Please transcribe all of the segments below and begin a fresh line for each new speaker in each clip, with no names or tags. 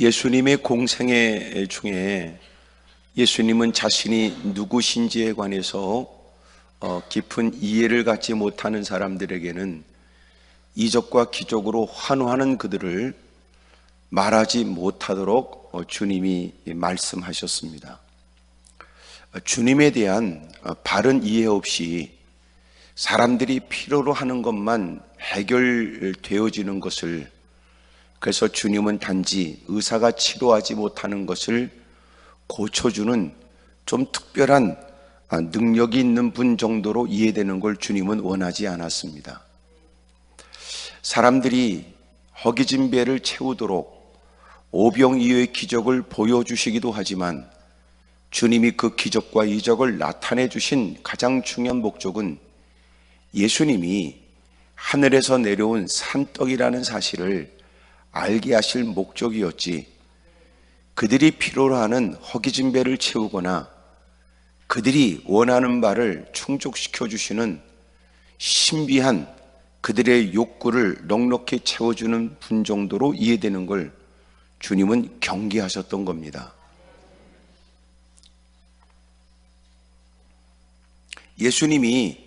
예수님의 공생애 중에 예수님은 자신이 누구신지에 관해서 깊은 이해를 갖지 못하는 사람들에게는 이적과 기적으로 환호하는 그들을 말하지 못하도록 주님이 말씀하셨습니다. 주님에 대한 바른 이해 없이 사람들이 필요로 하는 것만 해결되어지는 것을, 그래서 주님은 단지 의사가 치료하지 못하는 것을 고쳐주는 좀 특별한 능력이 있는 분 정도로 이해되는 걸 주님은 원하지 않았습니다. 사람들이 허기진 배를 채우도록 오병이어의 기적을 보여주시기도 하지만 주님이 그 기적과 이적을 나타내 주신 가장 중요한 목적은 예수님이 하늘에서 내려온 산떡이라는 사실을 알게 하실 목적이었지, 그들이 필요로 하는 허기진 배를 채우거나 그들이 원하는 바를 충족시켜 주시는 신비한 그들의 욕구를 넉넉히 채워주는 분 정도로 이해되는 걸 주님은 경계하셨던 겁니다. 예수님이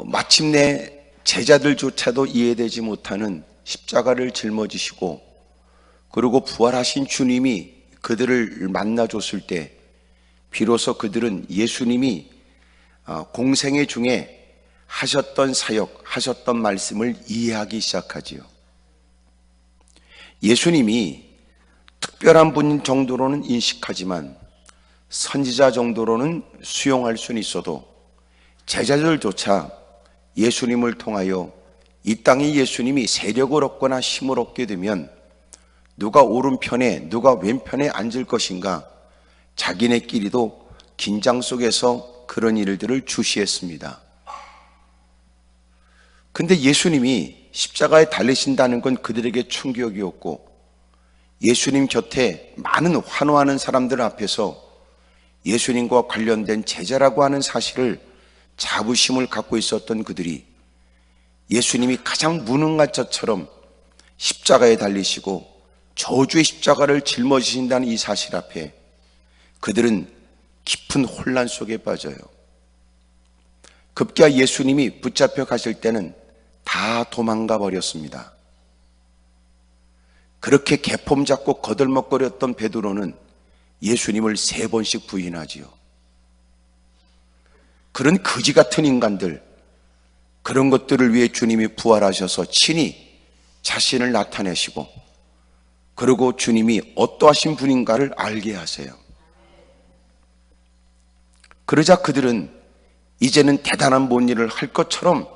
마침내 제자들조차도 이해되지 못하는 십자가를 짊어지시고 그리고 부활하신 주님이 그들을 만나줬을 때 비로소 그들은 예수님이 공생애 중에 하셨던 사역, 하셨던 말씀을 이해하기 시작하지요. 예수님이 특별한 분 정도로는 인식하지만 선지자 정도로는 수용할 수는 있어도 제자들조차 예수님을 통하여 이 땅에 예수님이 세력을 얻거나 힘을 얻게 되면 누가 오른편에 누가 왼편에 앉을 것인가, 자기네끼리도 긴장 속에서 그런 일들을 주시했습니다. 근데 예수님이 십자가에 달리신다는 건 그들에게 충격이었고, 예수님 곁에 많은 환호하는 사람들 앞에서 예수님과 관련된 제자라고 하는 사실을 자부심을 갖고 있었던 그들이 예수님이 가장 무능한 자처럼 십자가에 달리시고 저주의 십자가를 짊어지신다는 이 사실 앞에 그들은 깊은 혼란 속에 빠져요. 급기야 예수님이 붙잡혀 가실 때는 다 도망가 버렸습니다. 그렇게 개폼 잡고 거들먹거렸던 베드로는 예수님을 3번씩 부인하지요. 그런 거지 같은 인간들, 그런 것들을 위해 주님이 부활하셔서 친히 자신을 나타내시고 그리고 주님이 어떠하신 분인가를 알게 하세요. 그러자 그들은 이제는 대단한 뭔 일을 할 것처럼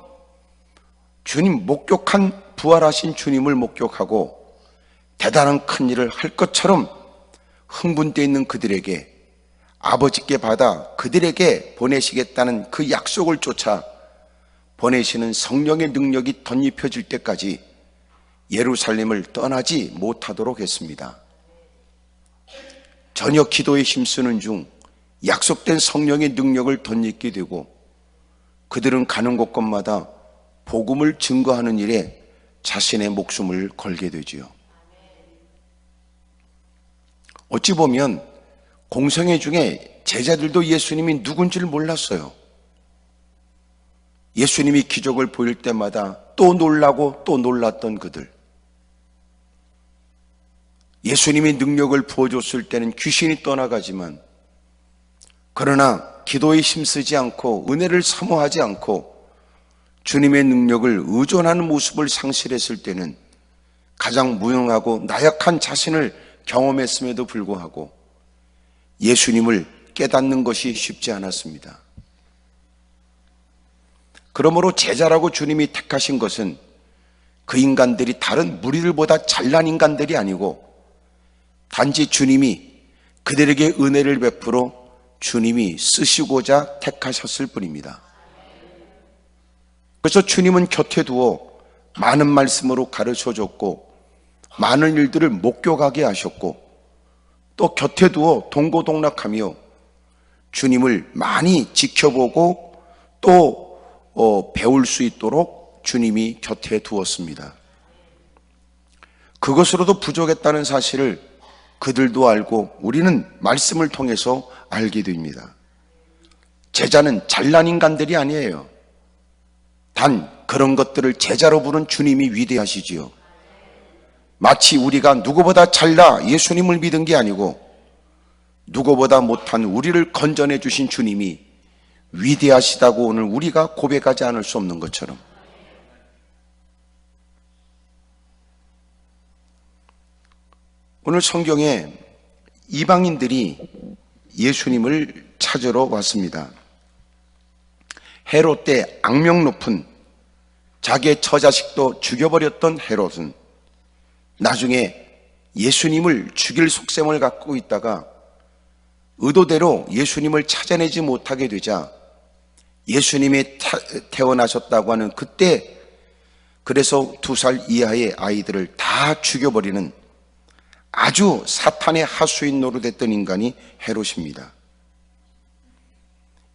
주님 목격한 부활하신 주님을 목격하고 대단한 큰 일을 할 것처럼 흥분되어 있는 그들에게 아버지께 받아 그들에게 보내시겠다는 그 약속을 쫓아 보내시는 성령의 능력이 덧입혀질 때까지 예루살렘을 떠나지 못하도록 했습니다. 저녁 기도에 힘쓰는 중 약속된 성령의 능력을 덧입게 되고 그들은 가는 곳곳마다 복음을 증거하는 일에 자신의 목숨을 걸게 되지요. 어찌 보면 공생애 중에 제자들도 예수님이 누군지를 몰랐어요. 예수님이 기적을 보일 때마다 또 놀라고 또 놀랐던 그들, 예수님이 능력을 부어줬을 때는 귀신이 떠나가지만 그러나 기도에 힘쓰지 않고 은혜를 사모하지 않고 주님의 능력을 의존하는 모습을 상실했을 때는 가장 무능하고 나약한 자신을 경험했음에도 불구하고 예수님을 깨닫는 것이 쉽지 않았습니다. 그러므로 제자라고 주님이 택하신 것은 그 인간들이 다른 무리들보다 잘난 인간들이 아니고 단지 주님이 그들에게 은혜를 베풀어 주님이 쓰시고자 택하셨을 뿐입니다. 그래서 주님은 곁에 두어 많은 말씀으로 가르쳐줬고 많은 일들을 목격하게 하셨고 또 곁에 두어 동고동락하며 주님을 많이 지켜보고 또 배울 수 있도록 주님이 곁에 두었습니다. 그것으로도 부족했다는 사실을 그들도 알고 우리는 말씀을 통해서 알게 됩니다. 제자는 잘난 인간들이 아니에요. 단 그런 것들을 제자로 부른 주님이 위대하시지요. 마치 우리가 누구보다 잘나 예수님을 믿은 게 아니고 누구보다 못한 우리를 건져내 주신 주님이 위대하시다고 오늘 우리가 고백하지 않을 수 없는 것처럼, 오늘 성경에 이방인들이 예수님을 찾으러 왔습니다. 헤롯 때 악명 높은 자기의 처자식도 죽여버렸던 헤롯은 나중에 예수님을 죽일 속셈을 갖고 있다가 의도대로 예수님을 찾아내지 못하게 되자 예수님이 태어나셨다고 하는 그때, 그래서 2살 이하의 아이들을 다 죽여버리는 아주 사탄의 하수인 노릇했던 인간이 헤롯입니다.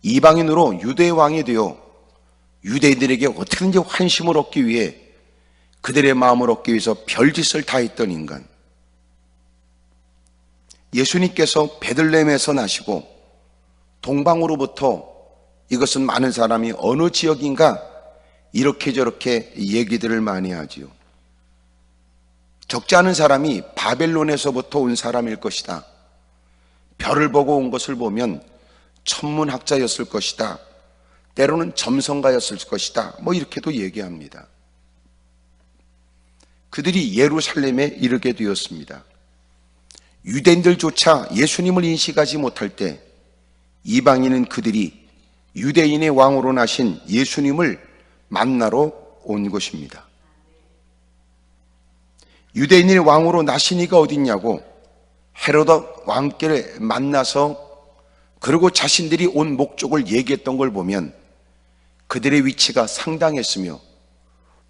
이방인으로 유대 왕이 되어 유대인들에게 어떻게든지 환심을 얻기 위해, 그들의 마음을 얻기 위해서 별짓을 다 했던 인간. 예수님께서 베들레헴에서 나시고 동방으로부터, 이것은 많은 사람이 어느 지역인가 이렇게 저렇게 얘기들을 많이 하지요. 적지 않은 사람이 바벨론에서부터 온 사람일 것이다. 별을 보고 온 것을 보면 천문학자였을 것이다. 때로는 점성가였을 것이다. 뭐 이렇게도 얘기합니다. 그들이 예루살렘에 이르게 되었습니다. 유대인들조차 예수님을 인식하지 못할 때 이방인은 그들이 유대인의 왕으로 나신 예수님을 만나러 온 것입니다. 유대인의 왕으로 나신 이가 어딨냐고 헤롯 왕께 만나서, 그리고 자신들이 온 목적을 얘기했던 걸 보면 그들의 위치가 상당했으며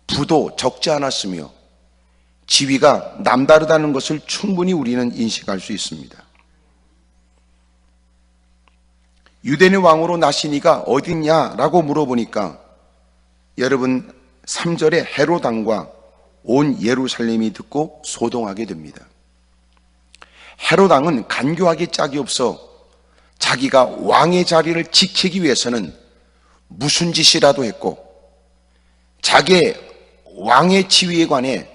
부도 적지 않았으며 지위가 남다르다는 것을 충분히 우리는 인식할 수 있습니다. 유대인의 왕으로 나신 이가 어딨냐라고 물어보니까 여러분 3절에 헤롯 왕과 온 예루살렘이 듣고 소동하게 됩니다. 헤롯 왕은 간교하기 짝이 없어 자기가 왕의 자리를 지키기 위해서는 무슨 짓이라도 했고, 자기의 왕의 지위에 관해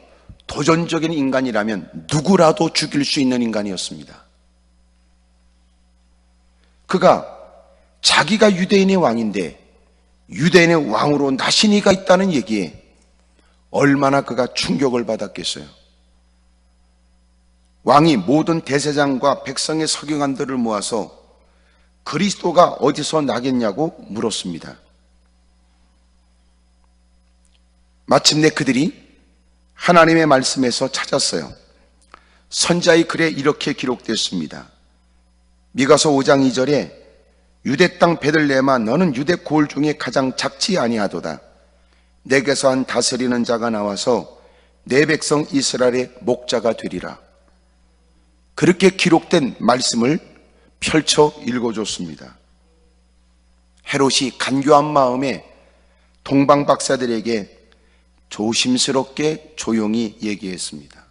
도전적인 인간이라면 누구라도 죽일 수 있는 인간이었습니다. 그가 자기가 유대인의 왕인데 유대인의 왕으로 나신 이가 있다는 얘기에 얼마나 그가 충격을 받았겠어요. 왕이 모든 대제사장과 백성의 서기관들을 모아서 그리스도가 어디서 나겠냐고 물었습니다. 마침내 그들이 하나님의 말씀에서 찾았어요. 선자의 글에 이렇게 기록됐습니다. 미가서 5장 2절에 유대 땅 베들레헴아 너는 유대 고을 중에 가장 작지 아니하도다. 내게서 한 다스리는 자가 나와서 내 백성 이스라엘의 목자가 되리라. 그렇게 기록된 말씀을 펼쳐 읽어줬습니다. 헤롯이 간교한 마음에 동방 박사들에게 조심스럽게 조용히 얘기했습니다.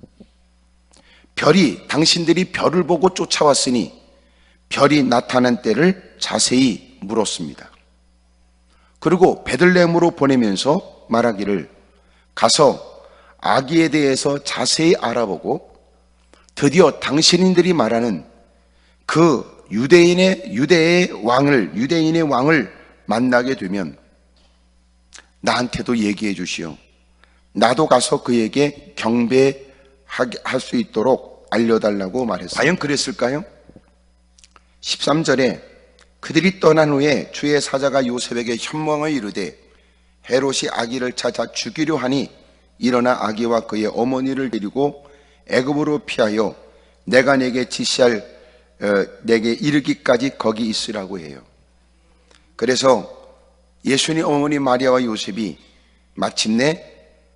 별이, 당신들이 별을 보고 쫓아왔으니 별이 나타난 때를 자세히 물었습니다. 그리고 베들레헴으로 보내면서 말하기를 가서 아기에 대해서 자세히 알아보고 드디어 당신들이 말하는 그 유대인의 왕을 만나게 되면 나한테도 얘기해 주시오. 나도 가서 그에게 경배할 수 있도록 알려달라고 말했어요. 과연 그랬을까요? 13절에 그들이 떠난 후에 주의 사자가 요셉에게 현몽을 이르되 헤롯이 아기를 찾아 죽이려 하니 일어나 아기와 그의 어머니를 데리고 애굽으로 피하여 내가 내게 지시할 내게 이르기까지 거기 있으라고 해요. 그래서 예수님 어머니 마리아와 요셉이 마침내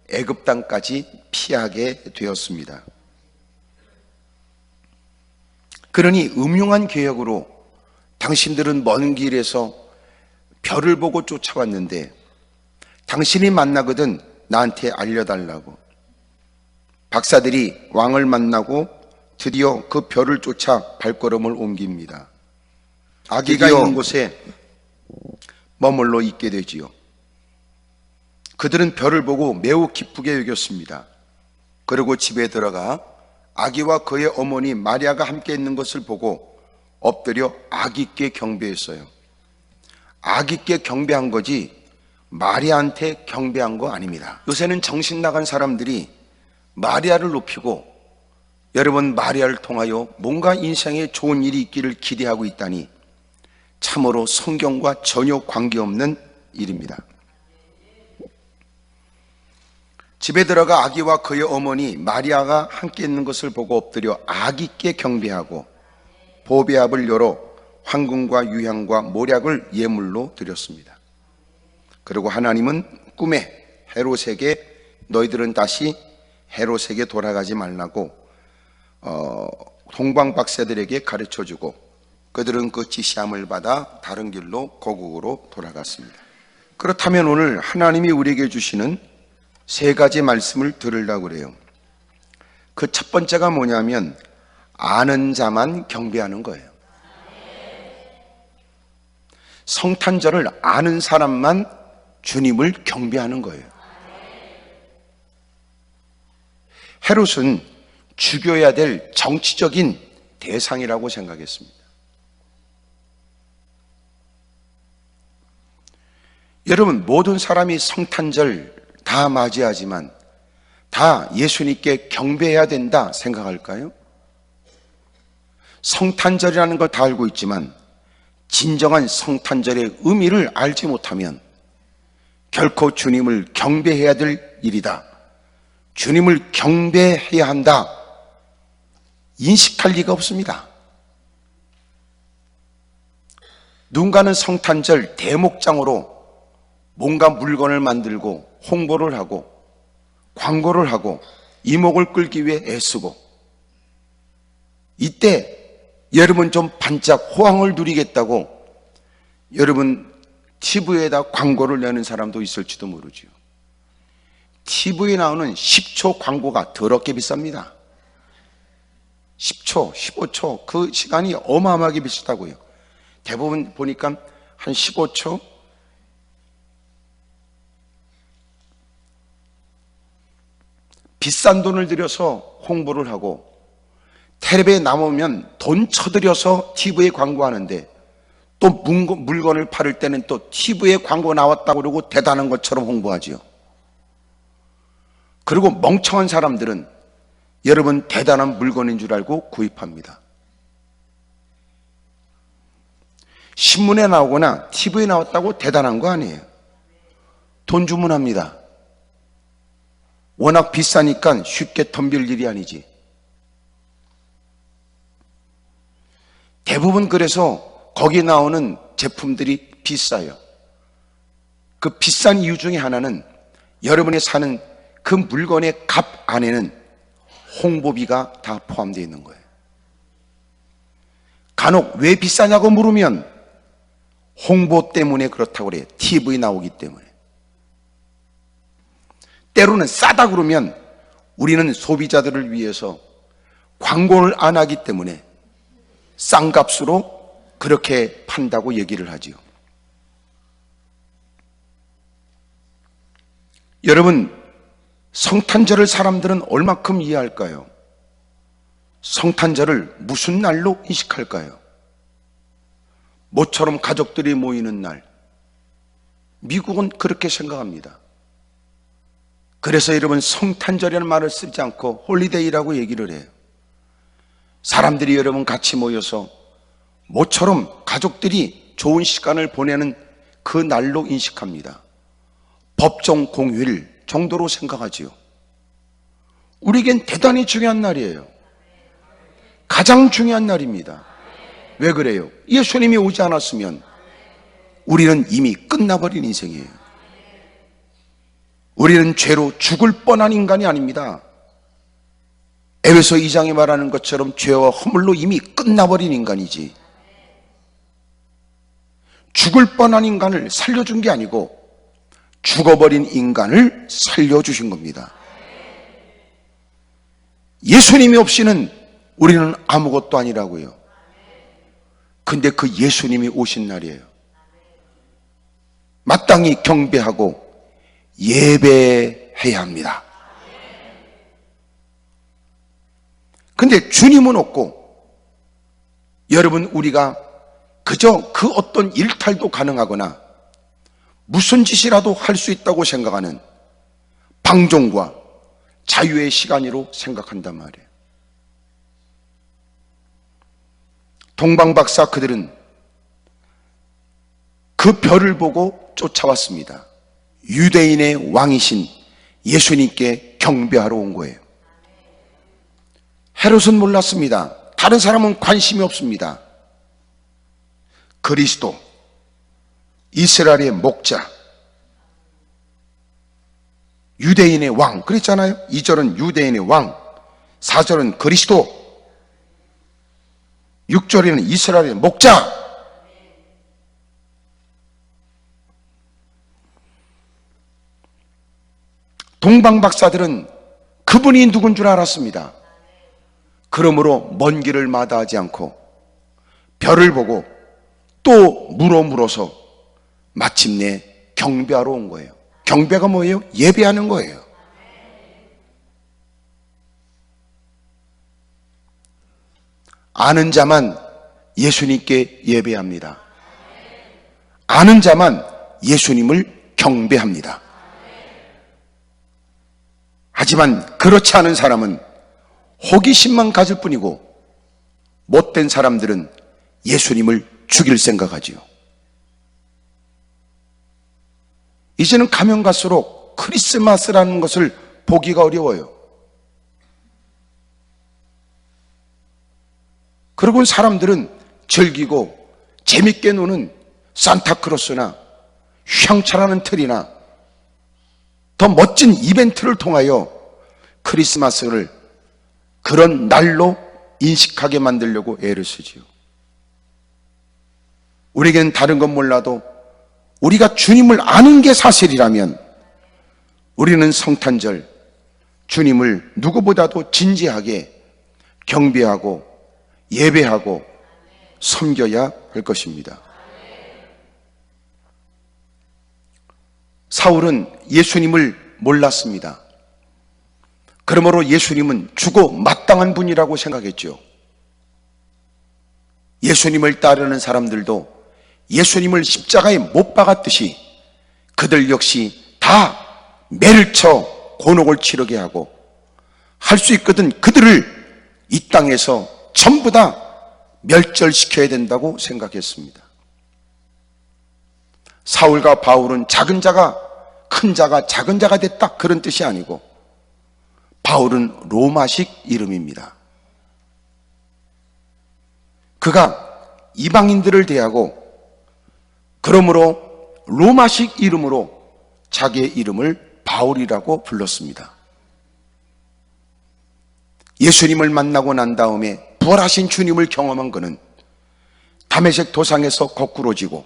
애굽 땅까지 피하게 되었습니다. 그러니 음흉한 계획으로 당신들은 먼 길에서 별을 보고 쫓아왔는데 당신이 만나거든 나한테 알려달라고. 박사들이 왕을 만나고 드디어 그 별을 쫓아 발걸음을 옮깁니다. 아기가 있는 곳에 머물러 있게 되지요. 그들은 별을 보고 매우 기쁘게 여겼습니다. 그리고 집에 들어가 아기와 그의 어머니 마리아가 함께 있는 것을 보고 엎드려 아기께 경배했어요. 아기께 경배한 거지 마리아한테 경배한 거 아닙니다. 요새는 정신 나간 사람들이 마리아를 높이고 여러분 마리아를 통하여 뭔가 인생에 좋은 일이 있기를 기대하고 있다니 참으로 성경과 전혀 관계없는 일입니다. 집에 들어가 아기와 그의 어머니 마리아가 함께 있는 것을 보고 엎드려 아기께 경배하고 보배압을 열어 황금과 유향과 모략을 예물로 드렸습니다. 그리고 하나님은 꿈에 헤롯에게 너희들은 다시 헤롯에게 돌아가지 말라고 동방 박사들에게 가르쳐주고 그들은 그 지시함을 받아 다른 길로 거국으로 돌아갔습니다. 그렇다면 오늘 하나님이 우리에게 주시는 세 가지 말씀을 들으려고 그래요. 그 첫 번째가 뭐냐면 아는 자만 경배하는 거예요. 성탄절을 아는 사람만 주님을 경배하는 거예요. 헤롯은 죽여야 될 정치적인 대상이라고 생각했습니다. 여러분, 모든 사람이 성탄절 다 맞이하지만 다 예수님께 경배해야 된다 생각할까요? 성탄절이라는 걸 다 알고 있지만 진정한 성탄절의 의미를 알지 못하면 결코 주님을 경배해야 될 일이다, 주님을 경배해야 한다 인식할 리가 없습니다. 누군가는 성탄절 대목장으로 뭔가 물건을 만들고 홍보를 하고 광고를 하고 이목을 끌기 위해 애쓰고, 이때 여러분 좀 반짝 호황을 누리겠다고 여러분 TV에다 광고를 내는 사람도 있을지도 모르지요. TV에 나오는 10초 광고가 더럽게 비쌉니다. 10초, 15초 그 시간이 어마어마하게 비싸다고요. 대부분 보니까 한 15초, 비싼 돈을 들여서 홍보를 하고 텔레비에 나오면 돈 쳐들여서 TV에 광고하는데 또 물건을 팔을 때는 또 TV에 광고 나왔다고 그러고 대단한 것처럼 홍보하지요. 그리고 멍청한 사람들은 여러분 대단한 물건인 줄 알고 구입합니다. 신문에 나오거나 TV에 나왔다고 대단한 거 아니에요. 돈 주문합니다. 워낙 비싸니까 쉽게 덤빌 일이 아니지. 대부분 그래서 거기 나오는 제품들이 비싸요. 그 비싼 이유 중에 하나는 여러분이 사는 그 물건의 값 안에는 홍보비가 다 포함되어 있는 거예요. 간혹 왜 비싸냐고 물으면 홍보 때문에 그렇다고 그래요. TV 나오기 때문에. 때로는 싸다 그러면 우리는 소비자들을 위해서 광고를 안 하기 때문에 싼 값으로 그렇게 판다고 얘기를 하지요. 여러분, 성탄절을 사람들은 얼마큼 이해할까요? 성탄절을 무슨 날로 인식할까요? 모처럼 가족들이 모이는 날. 미국은 그렇게 생각합니다. 그래서 여러분 성탄절이라는 말을 쓰지 않고 홀리데이라고 얘기를 해요. 사람들이 여러분 같이 모여서 모처럼 가족들이 좋은 시간을 보내는 그 날로 인식합니다. 법정 공휴일 정도로 생각하지요. 우리에겐 대단히 중요한 날이에요. 가장 중요한 날입니다. 왜 그래요? 예수님이 오지 않았으면 우리는 이미 끝나버린 인생이에요. 우리는 죄로 죽을 뻔한 인간이 아닙니다. 에베소 2장에 말하는 것처럼 죄와 허물로 이미 끝나버린 인간이지. 죽을 뻔한 인간을 살려준 게 아니고 죽어버린 인간을 살려주신 겁니다. 예수님이 없이는 우리는 아무것도 아니라고요. 근데 그 예수님이 오신 날이에요. 마땅히 경배하고 예배해야 합니다. 근데 주님은 없고, 여러분, 우리가 그저 그 어떤 일탈도 가능하거나 무슨 짓이라도 할 수 있다고 생각하는 방종과 자유의 시간으로 생각한단 말이에요. 동방박사 그들은 그 별을 보고 쫓아왔습니다. 유대인의 왕이신 예수님께 경배하러 온 거예요. 헤롯은 몰랐습니다. 다른 사람은 관심이 없습니다. 그리스도, 이스라엘의 목자, 유대인의 왕, 그랬잖아요. 2절은 유대인의 왕, 4절은 그리스도, 6절에는 이스라엘의 목자. 동방박사들은 그분이 누군 줄 알았습니다. 그러므로 먼 길을 마다하지 않고 별을 보고 또 물어서 마침내 경배하러 온 거예요. 경배가 뭐예요? 예배하는 거예요. 아는 자만 예수님께 예배합니다. 아는 자만 예수님을 경배합니다. 하지만 그렇지 않은 사람은 호기심만 가질 뿐이고, 못된 사람들은 예수님을 죽일 생각하지요. 이제는 가면 갈수록 크리스마스라는 것을 보기가 어려워요. 그리고 사람들은 즐기고 재밌게 노는 산타크로스나 샹차라는 틀이나 더 멋진 이벤트를 통하여 크리스마스를 그런 날로 인식하게 만들려고 애를 쓰지요. 우리에게는 다른 건 몰라도 우리가 주님을 아는 게 사실이라면 우리는 성탄절 주님을 누구보다도 진지하게 경배하고 예배하고 섬겨야 할 것입니다. 사울은 예수님을 몰랐습니다. 그러므로 예수님은 죽어 마땅한 분이라고 생각했죠. 예수님을 따르는 사람들도 예수님을 십자가에 못 박았듯이 그들 역시 다 매를 쳐 곤혹을 치르게 하고, 할 수 있거든 그들을 이 땅에서 전부 다 멸절시켜야 된다고 생각했습니다. 사울과 바울은 작은 자가 큰 자가 작은 자가 됐다, 그런 뜻이 아니고, 바울은 로마식 이름입니다. 그가 이방인들을 대하고 그러므로 로마식 이름으로 자기의 이름을 바울이라고 불렀습니다. 예수님을 만나고 난 다음에 부활하신 주님을 경험한 그는 다메섹 도상에서 거꾸로지고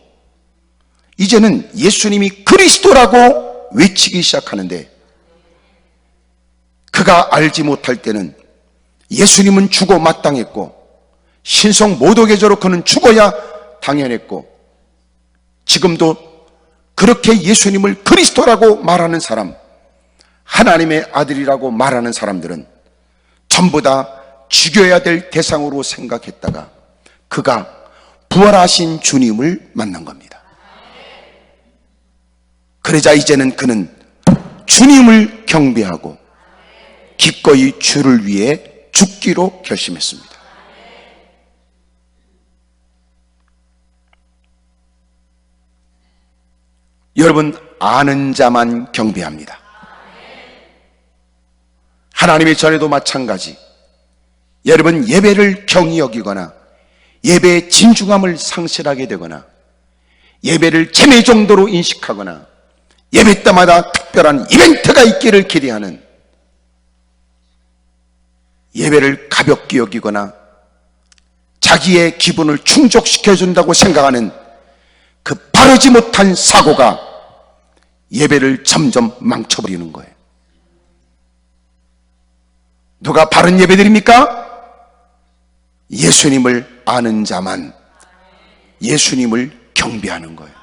이제는 예수님이 그리스도라고 외치기 시작하는데, 그가 알지 못할 때는 예수님은 죽어 마땅했고 신성 모독의죄로 그는 죽어야 당연했고, 지금도 그렇게 예수님을 그리스도라고 말하는 사람, 하나님의 아들이라고 말하는 사람들은 전부 다 죽여야 될 대상으로 생각했다가 그가 부활하신 주님을 만난 겁니다. 그러자 이제는 그는 주님을 경배하고 기꺼이 주를 위해 죽기로 결심했습니다. 여러분, 아는 자만 경배합니다. 하나님의 전에도 마찬가지. 여러분, 예배를 경히 여기거나 예배의 진중함을 상실하게 되거나 예배를 재미 정도로 인식하거나 예배 때마다 특별한 이벤트가 있기를 기대하는, 예배를 가볍게 여기거나 자기의 기분을 충족시켜준다고 생각하는 그 바르지 못한 사고가 예배를 점점 망쳐버리는 거예요. 누가 바른 예배 드립니까? 예수님을 아는 자만 예수님을 경배하는 거예요.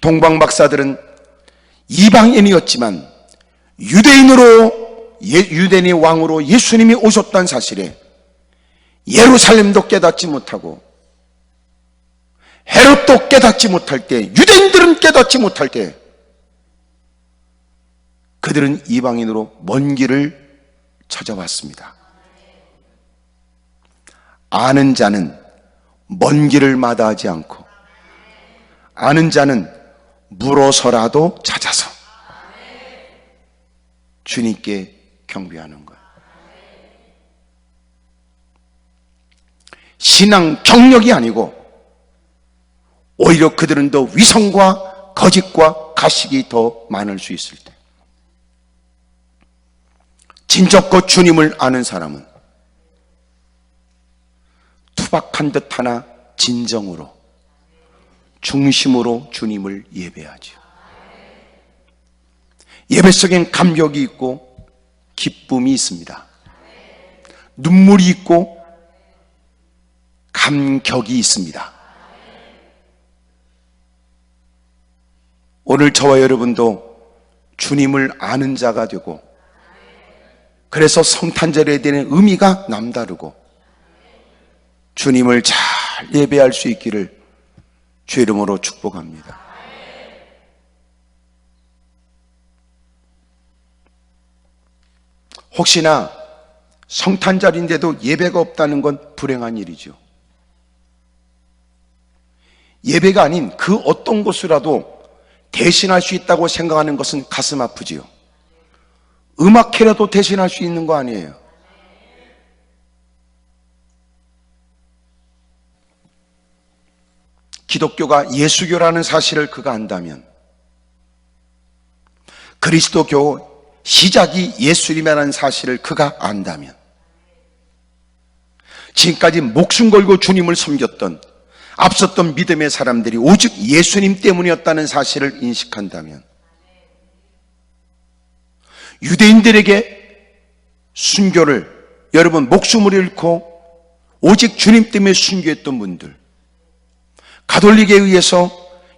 동방 박사들은 이방인이었지만 유대인의 왕으로 예수님이 오셨다는 사실에 예루살렘도 깨닫지 못하고 헤롯도 깨닫지 못할 때, 유대인들은 깨닫지 못할 때 그들은 이방인으로 먼 길을 찾아왔습니다. 아는 자는 먼 길을 마다하지 않고, 아는 자는 물어서라도 찾아서 주님께 경배하는 거예요. 신앙 경력이 아니고 오히려 그들은 더 위선과 거짓과 가식이 더 많을 수 있을 때, 진정껏 주님을 아는 사람은 투박한 듯 하나 진정으로 중심으로 주님을 예배하죠. 예배 속엔 감격이 있고 기쁨이 있습니다. 눈물이 있고 감격이 있습니다. 오늘 저와 여러분도 주님을 아는 자가 되고, 그래서 성탄절에 대한 의미가 남다르고 주님을 잘 예배할 수 있기를 주 이름으로 축복합니다. 혹시나 성탄절인데도 예배가 없다는 건 불행한 일이죠. 예배가 아닌 그 어떤 곳이라도 대신할 수 있다고 생각하는 것은 가슴 아프지요. 음악회라도 대신할 수 있는 거 아니에요. 기독교가 예수교라는 사실을 그가 안다면, 그리스도교 시작이 예수님이라는 사실을 그가 안다면, 지금까지 목숨 걸고 주님을 섬겼던 앞섰던 믿음의 사람들이 오직 예수님 때문이었다는 사실을 인식한다면, 유대인들에게 순교를, 여러분 목숨을 잃고 오직 주님 때문에 순교했던 분들, 가톨릭에 의해서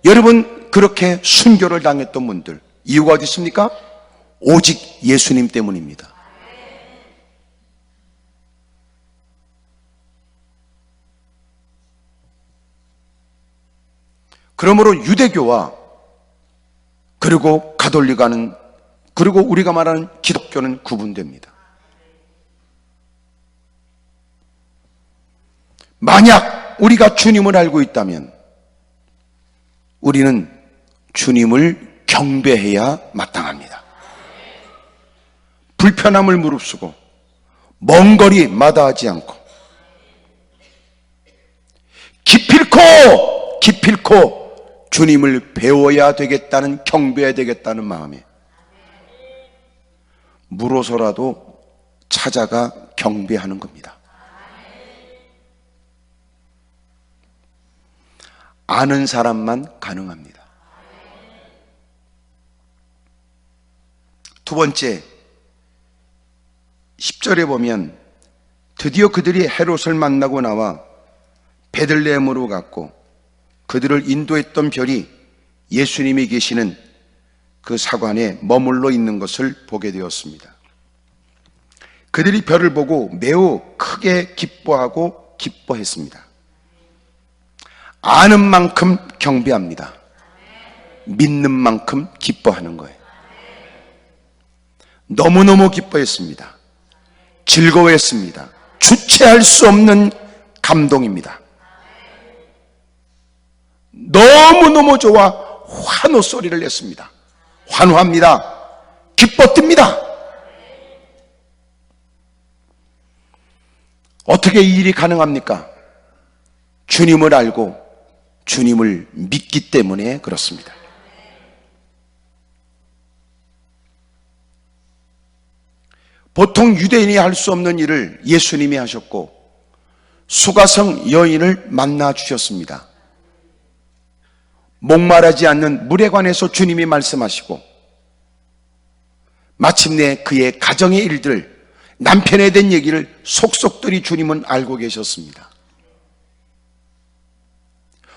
여러분 그렇게 순교를 당했던 분들, 이유가 어디 있습니까? 오직 예수님 때문입니다. 그러므로 유대교와 그리고 가톨릭과는, 그리고 우리가 말하는 기독교는 구분됩니다. 만약 우리가 주님을 알고 있다면 우리는 주님을 경배해야 마땅합니다. 불편함을 무릅쓰고 먼 거리 마다하지 않고 기필코 주님을 배워야 되겠다는, 경배해야 되겠다는 마음에 물어서라도 찾아가 경배하는 겁니다. 아는 사람만 가능합니다. 두 번째, 10절에 보면 드디어 그들이 헤롯을 만나고 나와 베들레헴으로 갔고 그들을 인도했던 별이 예수님이 계시는 그 사관에 머물러 있는 것을 보게 되었습니다. 그들이 별을 보고 매우 크게 기뻐하고 기뻐했습니다. 아는 만큼 경배합니다. 믿는 만큼 기뻐하는 거예요. 너무너무 기뻐했습니다. 즐거워했습니다. 주체할 수 없는 감동입니다. 너무너무 좋아 환호 소리를 냈습니다. 환호합니다. 기뻐 뜹니다. 어떻게 이 일이 가능합니까? 주님을 알고 주님을 믿기 때문에 그렇습니다. 보통 유대인이 할 수 없는 일을 예수님이 하셨고 수가성 여인을 만나 주셨습니다. 목마르지 않는 물에 관해서 주님이 말씀하시고, 마침내 그의 가정의 일들, 남편에 대한 얘기를 속속들이 주님은 알고 계셨습니다.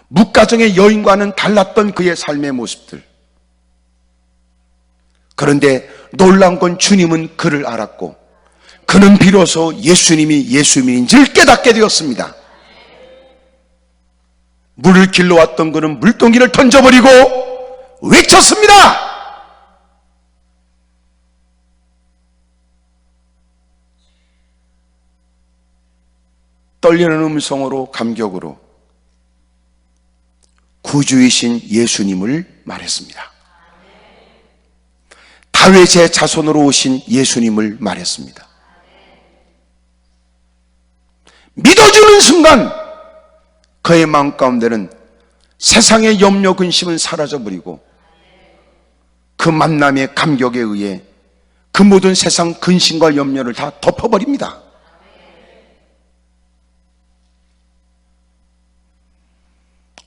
뭇가정의 여인과는 달랐던 그의 삶의 모습들. 그런데 놀라운 건 주님은 그를 알았고, 그는 비로소 예수님이 예수님인지를 깨닫게 되었습니다. 물을 길러왔던 그는 물동이를 던져버리고 외쳤습니다. 떨리는 음성으로 감격으로 구주이신 예수님을 말했습니다. 다윗의 자손으로 오신 예수님을 말했습니다. 믿어주는 순간 그의 마음 가운데는 세상의 염려 근심은 사라져버리고, 그 만남의 감격에 의해 그 모든 세상 근심과 염려를 다 덮어버립니다.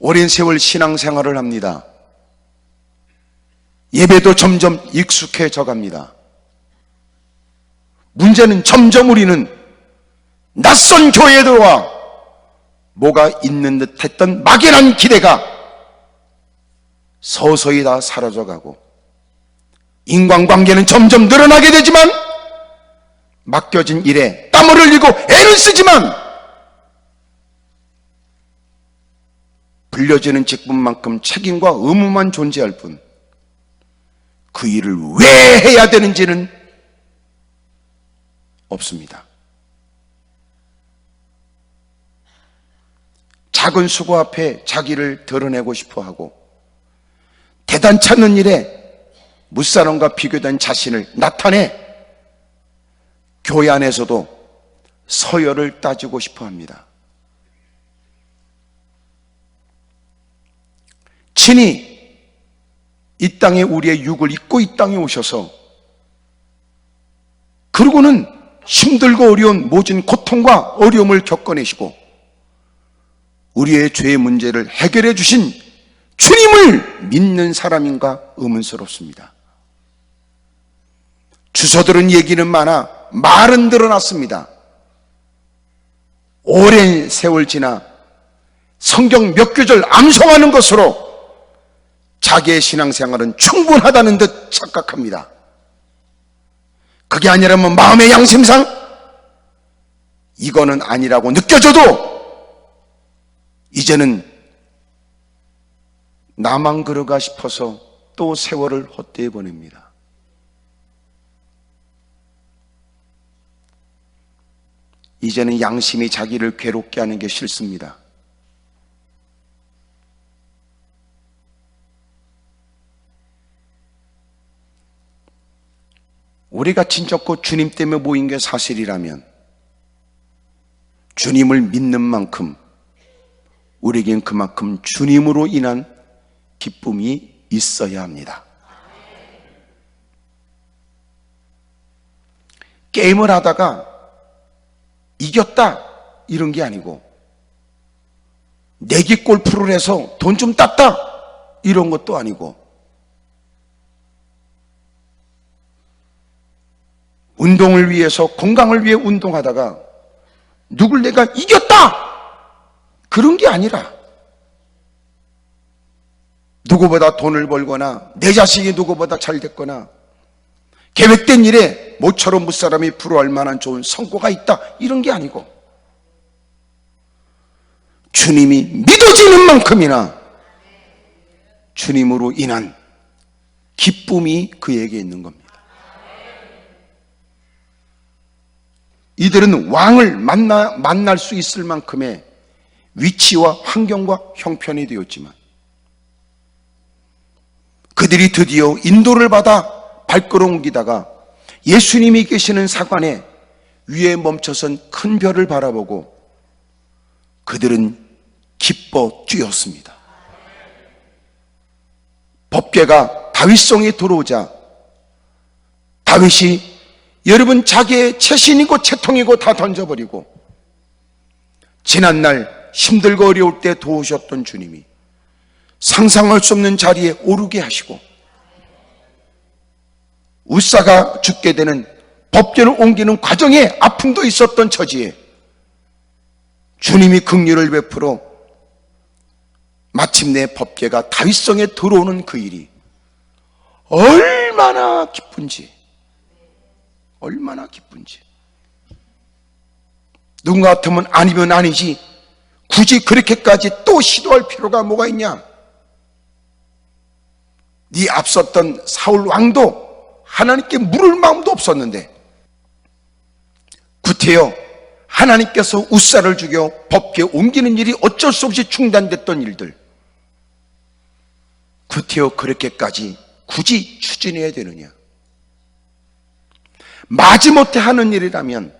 오랜 세월 신앙생활을 합니다. 예배도 점점 익숙해져 갑니다. 문제는 점점 우리는 낯선 교회에 들어와 뭐가 있는 듯 했던 막연한 기대가 서서히 다 사라져가고, 인간관계는 점점 늘어나게 되지만, 맡겨진 일에 땀을 흘리고 애를 쓰지만 불려지는 직분만큼 책임과 의무만 존재할 뿐, 그 일을 왜 해야 되는지는 없습니다. 작은 수고 앞에 자기를 드러내고 싶어하고, 대단치 않은 일에 무사람과 비교된 자신을 나타내 교회 안에서도 서열을 따지고 싶어합니다. 친히 이 땅에 우리의 육을 입고 이 땅에 오셔서, 그러고는 힘들고 어려운 모진 고통과 어려움을 겪어내시고 우리의 죄의 문제를 해결해 주신 주님을 믿는 사람인가 의문스럽습니다. 주워 들은 얘기는 많아 말은 늘어났습니다. 오랜 세월 지나 성경 몇 구절 암송하는 것으로 자기의 신앙생활은 충분하다는 듯 착각합니다. 그게 아니라면 마음의 양심상 이거는 아니라고 느껴져도 이제는 나만 그러가 싶어서 또 세월을 헛되이 보냅니다. 이제는 양심이 자기를 괴롭게 하는 게 싫습니다. 우리가 친척고 주님 때문에 모인 게 사실이라면 주님을 믿는 만큼 우리에겐 그만큼 주님으로 인한 기쁨이 있어야 합니다. 게임을 하다가 이겼다 이런 게 아니고, 내기 골프를 해서 돈 좀 땄다 이런 것도 아니고, 운동을 위해서 건강을 위해 운동하다가 누굴 내가 이겼다 그런 게 아니라, 누구보다 돈을 벌거나 내 자식이 누구보다 잘 됐거나 계획된 일에 모처럼 무사람이 부러워할 만한 좋은 성과가 있다 이런 게 아니고, 주님이 믿어지는 만큼이나 주님으로 인한 기쁨이 그에게 있는 겁니다. 이들은 왕을 만날 수 있을 만큼의 위치와 환경과 형편이 되었지만, 그들이 드디어 인도를 받아 발걸음 옮기다가 예수님이 계시는 사관에 위에 멈춰선 큰 별을 바라보고 그들은 기뻐 뛰었습니다. 법궤가 다윗성에 들어오자 다윗이 여러분 자기의 채신이고 채통이고 다 던져버리고, 지난날 힘들고 어려울 때 도우셨던 주님이 상상할 수 없는 자리에 오르게 하시고, 웃사가 죽게 되는 법궤를 옮기는 과정에 아픔도 있었던 처지에 주님이 긍휼을 베풀어 마침내 법궤가 다윗성에 들어오는 그 일이 얼마나 기쁜지, 얼마나 기쁜지. 누군가 같으면 아니면 아니지 굳이 그렇게까지 또 시도할 필요가 뭐가 있냐. 네 앞섰던 사울 왕도 하나님께 물을 마음도 없었는데 구태여 하나님께서 웃사를 죽여 법궤 옮기는 일이 어쩔 수 없이 중단됐던 일들, 구태여 그렇게까지 굳이 추진해야 되느냐. 마지못해 하는 일이라면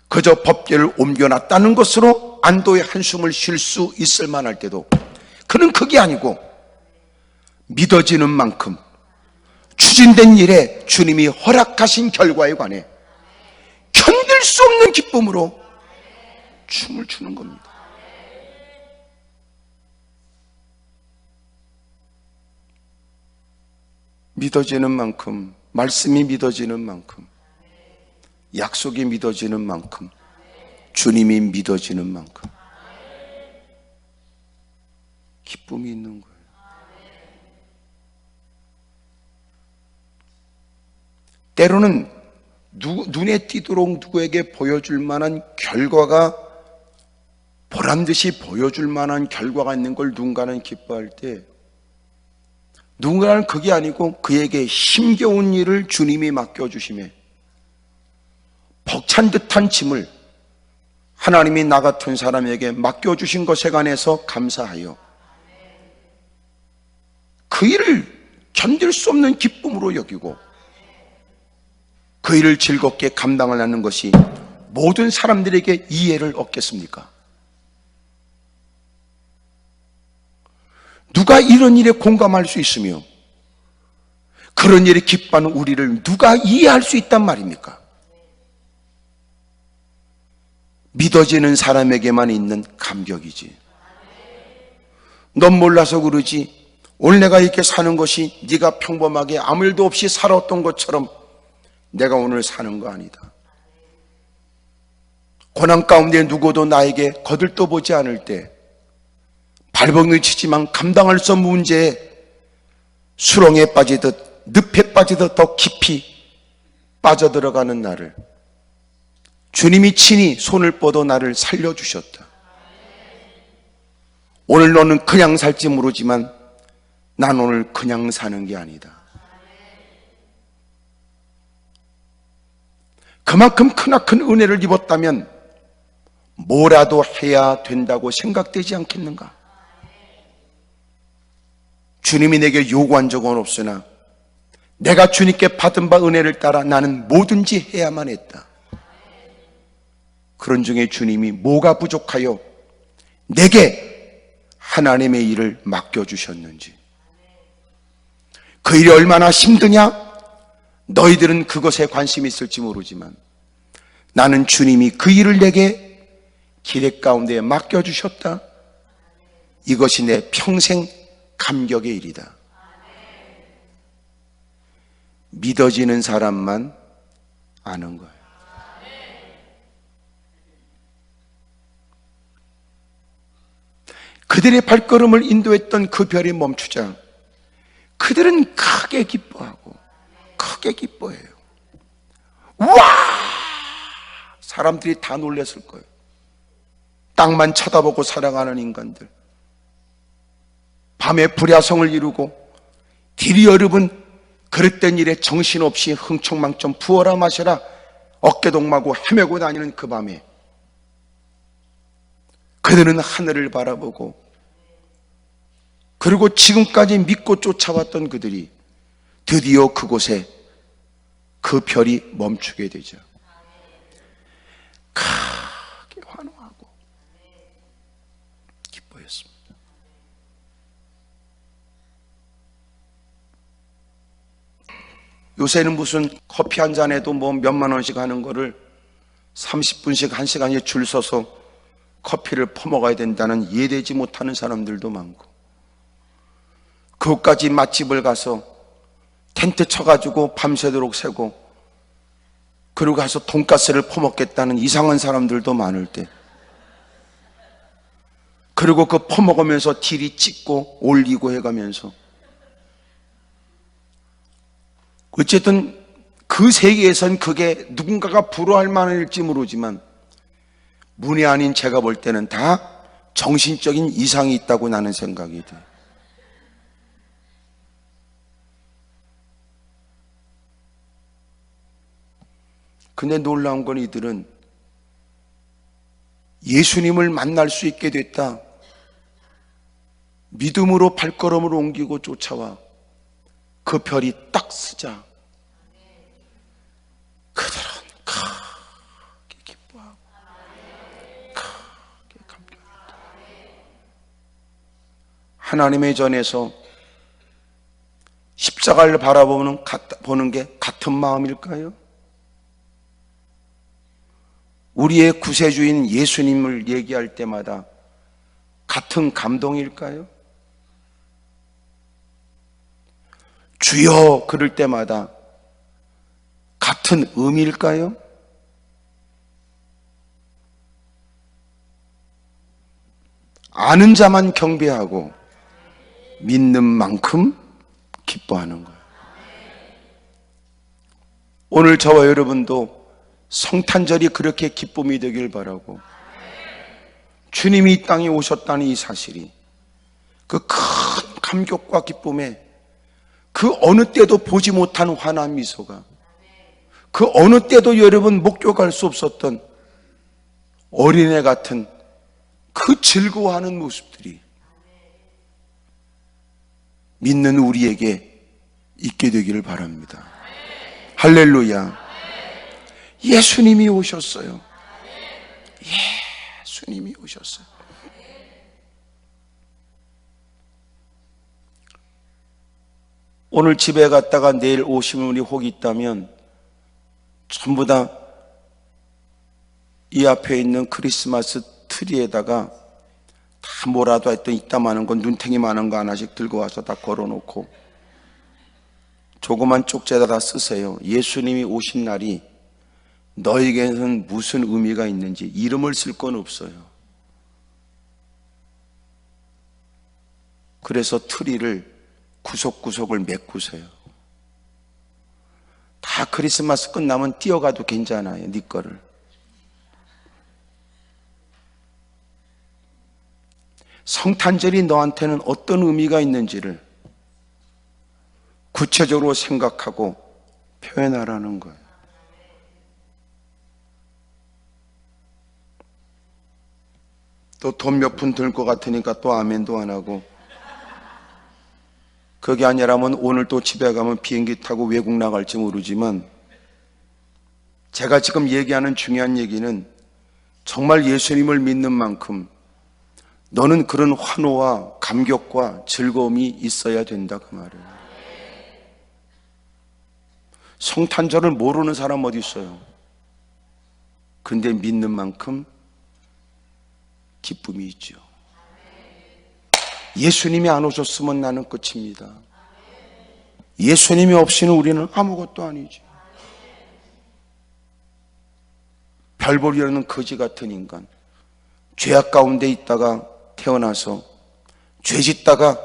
그저 법궤를 옮겨놨다는 것으로 안도의 한숨을 쉴 수 있을 만할 때도 그는 그게 아니고 믿어지는 만큼 추진된 일에 주님이 허락하신 결과에 관해 견딜 수 없는 기쁨으로 춤을 추는 겁니다. 믿어지는 만큼, 말씀이 믿어지는 만큼, 약속이 믿어지는 만큼, 주님이 믿어지는 만큼 기쁨이 있는 거예요. 때로는 눈에 띄도록 누구에게 보여줄 만한 결과가, 보란듯이 보여줄 만한 결과가 있는 걸 누군가는 기뻐할 때, 누군가는 그게 아니고 그에게 힘겨운 일을 주님이 맡겨주심에 벅찬 듯한 짐을 하나님이 나 같은 사람에게 맡겨주신 것에 관해서 감사하여 그 일을 견딜 수 없는 기쁨으로 여기고 그 일을 즐겁게 감당을 하는 것이 모든 사람들에게 이해를 얻겠습니까? 누가 이런 일에 공감할 수 있으며 그런 일에 기뻐하는 우리를 누가 이해할 수 있단 말입니까? 믿어지는 사람에게만 있는 감격이지. 넌 몰라서 그러지. 오늘 내가 이렇게 사는 것이 네가 평범하게 아무 일도 없이 살았던 것처럼 내가 오늘 사는 거 아니다. 고난 가운데 누구도 나에게 거들떠보지 않을 때 발버둥을 치지만 감당할 수 없는 문제에 수렁에 빠지듯 늪에 빠지듯 더 깊이 빠져들어가는 나를 주님이 친히 손을 뻗어 나를 살려주셨다. 오늘 너는 그냥 살지 모르지만 난 오늘 그냥 사는 게 아니다. 그만큼 크나큰 은혜를 입었다면 뭐라도 해야 된다고 생각되지 않겠는가? 주님이 내게 요구한 적은 없으나 내가 주님께 받은 바 은혜를 따라 나는 뭐든지 해야만 했다. 그런 중에 주님이 뭐가 부족하여 내게 하나님의 일을 맡겨주셨는지, 그 일이 얼마나 힘드냐? 너희들은 그것에 관심이 있을지 모르지만 나는 주님이 그 일을 내게 기획 가운데 맡겨주셨다. 이것이 내 평생 감격의 일이다. 믿어지는 사람만 아는 거예요. 그들의 발걸음을 인도했던 그 별이 멈추자 그들은 크게 기뻐하고 크게 기뻐해요. 와! 사람들이 다 놀랐을 거예요. 땅만 쳐다보고 살아가는 인간들, 밤에 불야성을 이루고 길이 여름은 그릇된 일에 정신없이 흥청망청 부어라 마셔라 어깨동무하고 헤매고 다니는 그 밤에 그들은 하늘을 바라보고, 그리고 지금까지 믿고 쫓아왔던 그들이 드디어 그곳에 그 별이 멈추게 되죠. 크게 환호하고 기뻐했습니다. 요새는 무슨 커피 한 잔에도 뭐 몇만 원씩 하는 거를 30분씩 1시간에 줄 서서 커피를 퍼먹어야 된다는 이해되지 못하는 사람들도 많고, 그것까지 맛집을 가서 텐트 쳐가지고 밤새도록 새고, 그리고 가서 돈가스를 퍼먹겠다는 이상한 사람들도 많을 때, 그리고 그 퍼먹으면서 딜이 찍고 올리고 해가면서, 어쨌든 그 세계에선 그게 누군가가 부러워할 만할지 모르지만 문의 아닌 제가 볼 때는 다 정신적인 이상이 있다고 나는 생각이 돼. 근데 놀라운 건 이들은 예수님을 만날 수 있게 됐다, 믿음으로 발걸음을 옮기고 쫓아와 그 별이 딱 쓰자 그들은 크게 기뻐하고 크게 감격했다. 하나님의 전에서 십자가를 보는 게 같은 마음일까요? 우리의 구세주인 예수님을 얘기할 때마다 같은 감동일까요? 주여 그럴 때마다 같은 의미일까요? 아는 자만 경배하고 믿는 만큼 기뻐하는 거예요. 오늘 저와 여러분도 성탄절이 그렇게 기쁨이 되길 바라고, 주님이 이 땅에 오셨다는 이 사실이 그 큰 감격과 기쁨에 그 어느 때도 보지 못한 환한 미소가, 그 어느 때도 여러분 목격할 수 없었던 어린애 같은 그 즐거워하는 모습들이 믿는 우리에게 있게 되기를 바랍니다. 할렐루야. 예수님이 오셨어요. 예수님이 오셨어요. 오늘 집에 갔다가 내일 오시는 우리 혹 있다면 전부 다 이 앞에 있는 크리스마스 트리에다가 다 뭐라도 했던 이따 많은 건 눈탱이 많은 거 하나씩 들고 와서 다 걸어놓고 조그만 쪽지에다 다 쓰세요. 예수님이 오신 날이 너에게는 무슨 의미가 있는지. 이름을 쓸 건 없어요. 그래서 트리를 구석구석을 메꾸세요. 다 크리스마스 끝나면 뛰어가도 괜찮아요. 네 거를. 성탄절이 너한테는 어떤 의미가 있는지를 구체적으로 생각하고 표현하라는 거예요. 또 돈 몇 푼 들 것 같으니까 또 아멘도 안 하고, 그게 아니라면 오늘 또 집에 가면 비행기 타고 외국 나갈지 모르지만, 제가 지금 얘기하는 중요한 얘기는 정말 예수님을 믿는 만큼 너는 그런 환호와 감격과 즐거움이 있어야 된다 그 말이에요. 성탄절을 모르는 사람 어디 있어요? 근데 믿는 만큼 기쁨이 있죠. 예수님이 안 오셨으면 나는 끝입니다. 예수님이 없이는 우리는 아무것도 아니죠. 별볼이라는 거지 같은 인간, 죄악 가운데 있다가 태어나서 죄 짓다가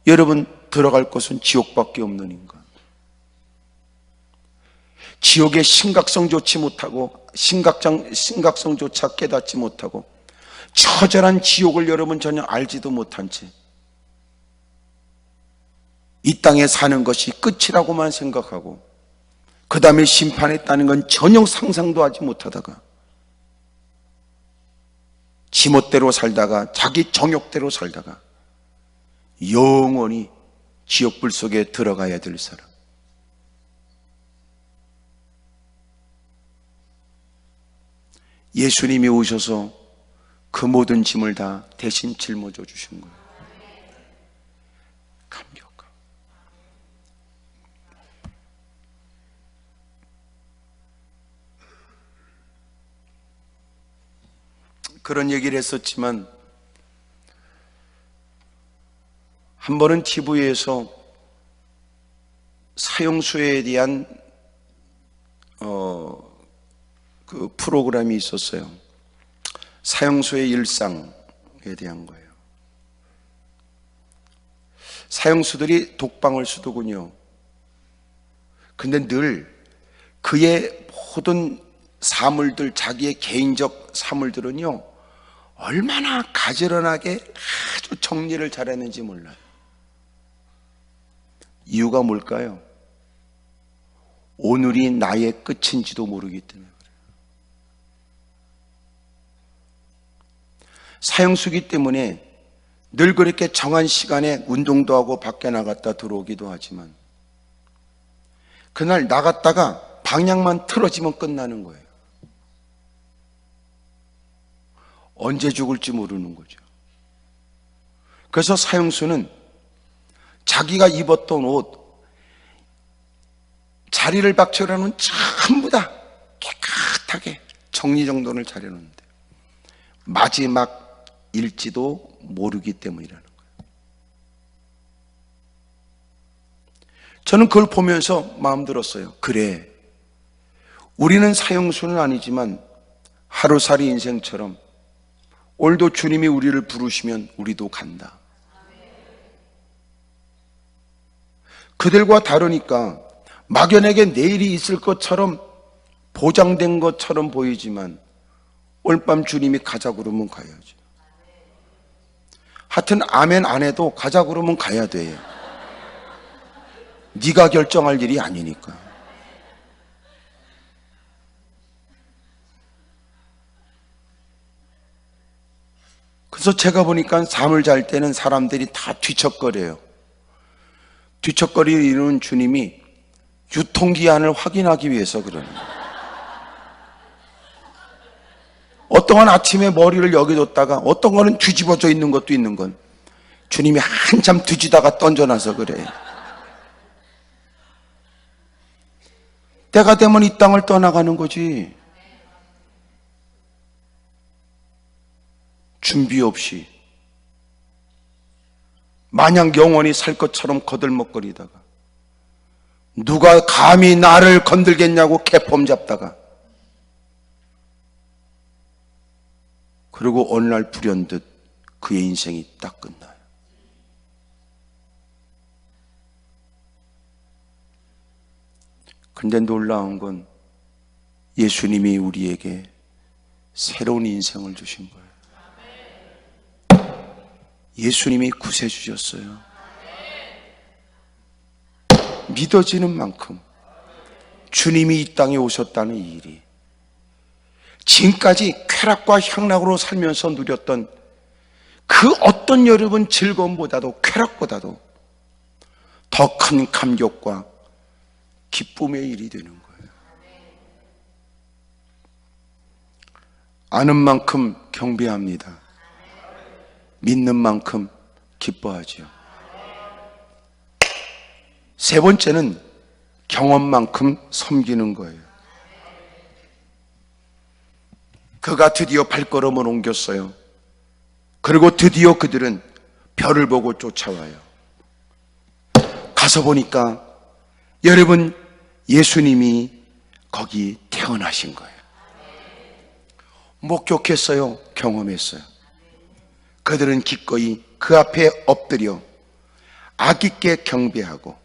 여러분 들어갈 곳은 지옥밖에 없는 인간, 지옥의 심각성 심각성조차 깨닫지 못하고 처절한 지옥을 여러분 전혀 알지도 못한 채 이 땅에 사는 것이 끝이라고만 생각하고 그 다음에 심판했다는 건 전혀 상상도 하지 못하다가 지멋대로 살다가 자기 정욕대로 살다가 영원히 지옥불 속에 들어가야 될 사람, 예수님이 오셔서 그 모든 짐을 다 대신 짊어져 주신 거예요. 감격. 그런 얘기를 했었지만 한 번은 TV에서 사형수에 대한 그 프로그램이 있었어요. 사형수의 일상에 대한 거예요. 사형수들이 독방을 쓰더군요. 근데 늘 그의 모든 사물들, 자기의 개인적 사물들은요, 얼마나 가지런하게 아주 정리를 잘했는지 몰라요. 이유가 뭘까요? 오늘이 나의 끝인지도 모르기 때문에 그래요. 사형수기 때문에 늘 그렇게 정한 시간에 운동도 하고 밖에 나갔다 들어오기도 하지만 그날 나갔다가 방향만 틀어지면 끝나는 거예요. 언제 죽을지 모르는 거죠. 그래서 사형수는 자기가 입었던 옷, 자리를 박치려는 전부 다 깨끗하게 정리정돈을 잘해놓는데 마지막일지도 모르기 때문이라는 거예요. 저는 그걸 보면서 마음 들었어요. 그래, 우리는 사형수는 아니지만 하루살이 인생처럼 오늘도 주님이 우리를 부르시면 우리도 간다. 그들과 다르니까 막연하게 내일이 있을 것처럼 보장된 것처럼 보이지만 오늘 밤 주님이 가자 그러면 가야죠. 하여튼 아멘 안 해도 가자 그러면 가야 돼요. 네가 결정할 일이 아니니까. 그래서 제가 보니까 잠을 잘 때는 사람들이 다 뒤척거려요. 뒤척거리는 주님이 유통기한을 확인하기 위해서 그러는 거예요. 어떤 건 아침에 머리를 여기 뒀다가 어떤 거는 뒤집어져 있는 것도 있는 건 주님이 한참 뒤지다가 던져놔서 그래요. 때가 되면 이 땅을 떠나가는 거지. 준비 없이 마냥 영원히 살 것처럼 거들먹거리다가 누가 감히 나를 건들겠냐고 개폼 잡다가 그리고 어느 날 불현듯 그의 인생이 딱 끝나요. 근데 놀라운 건 예수님이 우리에게 새로운 인생을 주신 거예요. 예수님이 구세주셨어요. 믿어지는 만큼 주님이 이 땅에 오셨다는 이 일이 지금까지 쾌락과 향락으로 살면서 누렸던 그 어떤 여러분 즐거움보다도 쾌락보다도 더 큰 감격과 기쁨의 일이 되는 거예요. 아는 만큼 경배합니다. 믿는 만큼 기뻐하죠. 세 번째는 경험만큼 섬기는 거예요. 그가 드디어 발걸음을 옮겼어요. 그리고 드디어 그들은 별을 보고 쫓아와요. 가서 보니까 여러분 예수님이 거기 태어나신 거예요. 목격했어요. 경험했어요. 그들은 기꺼이 그 앞에 엎드려 아기께 경배하고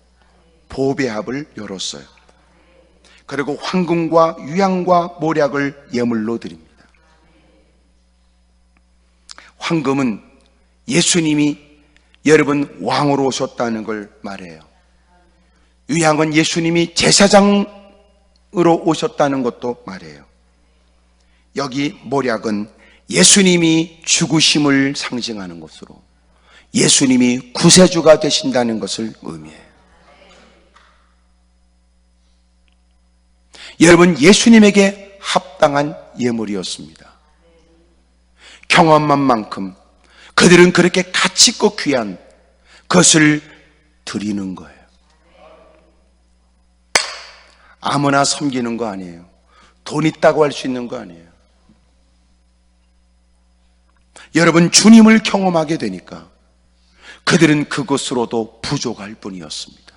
보배합을 열었어요. 그리고 황금과 유향과 모략을 예물로 드립니다. 황금은 예수님이 여러분 왕으로 오셨다는 걸 말해요. 유향은 예수님이 제사장으로 오셨다는 것도 말해요. 여기 모략은 예수님이 죽으심을 상징하는 것으로 예수님이 구세주가 되신다는 것을 의미해요. 여러분, 예수님에게 합당한 예물이었습니다. 경험한 만큼 그들은 그렇게 가치 있고 귀한 것을 드리는 거예요. 아무나 섬기는 거 아니에요. 돈 있다고 할 수 있는 거 아니에요. 여러분, 주님을 경험하게 되니까 그들은 그것으로도 부족할 뿐이었습니다.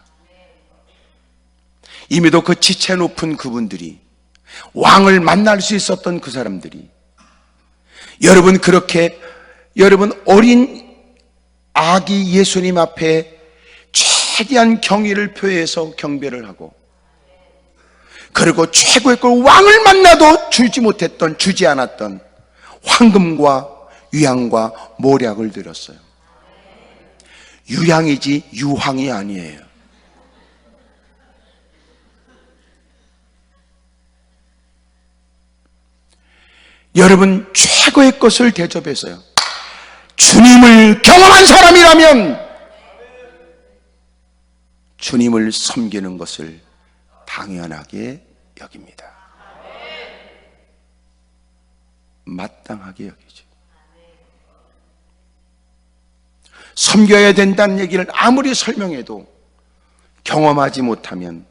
이미도 그 지체 높은 그분들이, 왕을 만날 수 있었던 그 사람들이, 여러분 그렇게 여러분 어린 아기 예수님 앞에 최대한 경의를 표해서 경배를 하고, 그리고 최고의 걸 왕을 만나도 주지 않았던 황금과 유향과 모략을 드렸어요. 유향이지 유황이 아니에요. 여러분 최고의 것을 대접해서요, 주님을 경험한 사람이라면 주님을 섬기는 것을 당연하게 여깁니다. 마땅하게 여기죠. 섬겨야 된다는 얘기를 아무리 설명해도 경험하지 못하면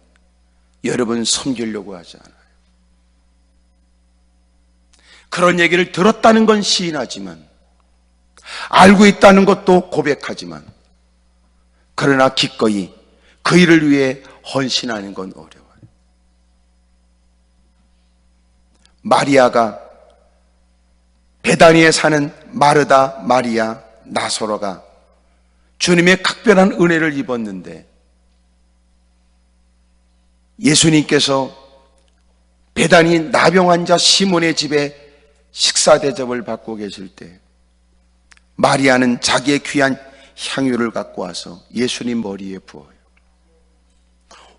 여러분 섬기려고 하지 않아요. 그런 얘기를 들었다는 건 시인하지만, 알고 있다는 것도 고백하지만, 그러나 기꺼이 그 일을 위해 헌신하는 건 어려워요. 마리아가, 베다니에 사는 마르다, 마리아, 나사로가 주님의 각별한 은혜를 입었는데, 예수님께서 베다니 나병 환자 시몬의 집에 식사 대접을 받고 계실 때, 마리아는 자기의 귀한 향유를 갖고 와서 예수님 머리에 부어요.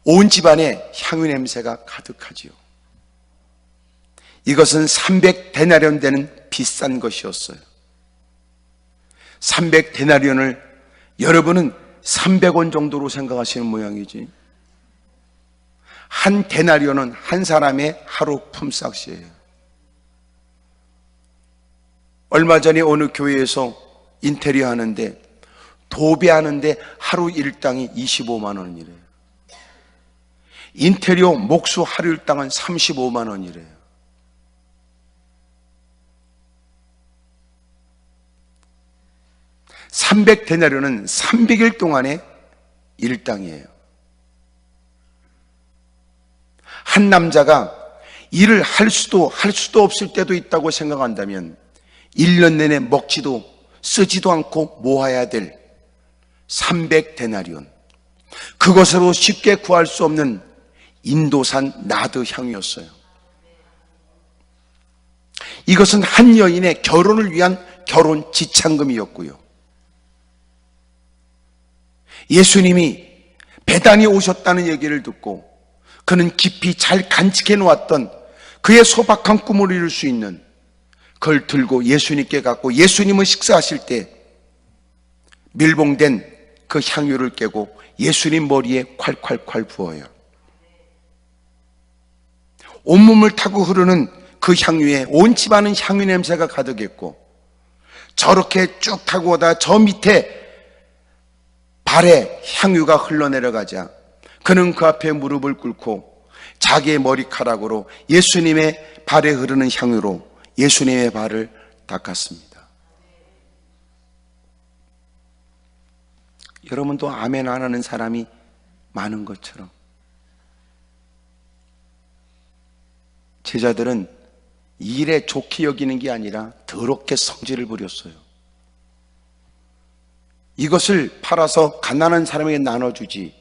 온 집안에 향유 냄새가 가득하지요. 이것은 300데나리온 되는 비싼 것이었어요. 300데나리온을 여러분은 300원 정도로 생각하시는 모양이지, 한 데나리온은 한 사람의 하루 품삯이에요. 얼마 전에 어느 교회에서 인테리어 하는데, 도배하는데 하루 일당이 25만 원이래요. 인테리어 목수 하루 일당은 35만 원이래요. (300데나리온은) 300일 동안의 일당이에요. 한 남자가 일을 할 수도 없을 때도 있다고 생각한다면 1년 내내 먹지도 쓰지도 않고 모아야 될 300데나리온, 그것으로 쉽게 구할 수 없는 인도산 나드 향이었어요. 이것은 한 여인의 결혼을 위한 결혼 지참금이었고요, 예수님이 베다니에 오셨다는 얘기를 듣고 그는 깊이 잘 간직해 놓았던 그의 소박한 꿈을 이룰 수 있는 그걸 들고 예수님께 갖고, 예수님은 식사하실 때 밀봉된 그 향유를 깨고 예수님 머리에 콸콸콸 부어요. 온몸을 타고 흐르는 그 향유에 온 집안은 향유 냄새가 가득했고, 저렇게 쭉 타고 오다 저 밑에 발에 향유가 흘러내려가자 그는 그 앞에 무릎을 꿇고 자기의 머리카락으로 예수님의 발에 흐르는 향유로 예수님의 발을 닦았습니다. 여러분도 아멘 안 하는 사람이 많은 것처럼 제자들은 일에 좋게 여기는 게 아니라 더럽게 성질을 부렸어요. 이것을 팔아서 가난한 사람에게 나눠주지